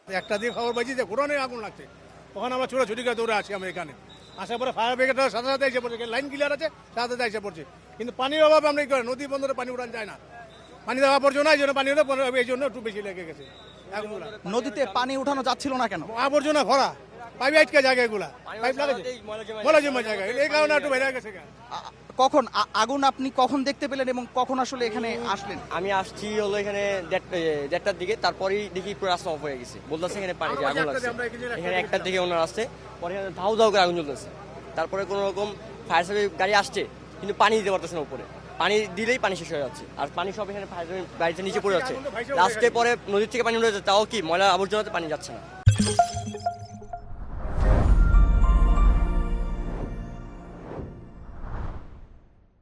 একটা দিয়ে খবর পাইছি যে ঘোরানোর আগুন লাগছে, ওখানে আমরা ছোটাছুটি করে দৌড়ে আছি আমরা এখানে। আসার পরে ফায়ার ব্রিগেডের সাথে সাথে এসে পড়ছে, লাইন ক্লিয়ার আছে, সাথে সাথে এসে পড়ছে। কিন্তু পানির অভাবে আমরা কি করি, নদী বন্দরে পানি উড়ান যায় না, পানি দেওয়া পর্যন্ত এই জন্য পানি হলে এই জন্য একটু বেশি লেগে গেছে। নদীতে পানি উঠানো যাচ্ছিল না কেন? আবর্জনা ভরা, পাইপ আটকে জায়গা, এগুলা পাইপ লাগাচ্ছে ময়লা জমা জায়গা, এই কারণে একটু বেড়ে গেছে। কখন আগুন আপনি কখন দেখতে পেলেন এবং কখন আসলে এখানে আসলেন? আমি আসছি হলো এখানে 1:30টার দিকে, তারপরেই দেখি পুরো রাস্তা অফ হয়ে গেছে, বলতেছে এখানে পানি দিয়ে আগুন লাগছে। এখানে 1টার দিকে ওনার আসছে, পরে ধাউ ধাউ করে আগুন জ্বলতেছে। তারপরে কোনো রকম ফায়ার সার্ভিস গাড়ি আসছে, কিন্তু পানি দিতে পারতেছে না উপরে, পানি দিলেই পানি শেষ হয়ে যাচ্ছে, আর পানি সব এখানে ফায়ার সার্ভিস গাড়িতে নিচে পড়ে যাচ্ছে। লাস্টে পরে নদীর থেকে পানি উঠে যাচ্ছে, তাও কি ময়লা আবর্জনাতে পানি যাচ্ছে না।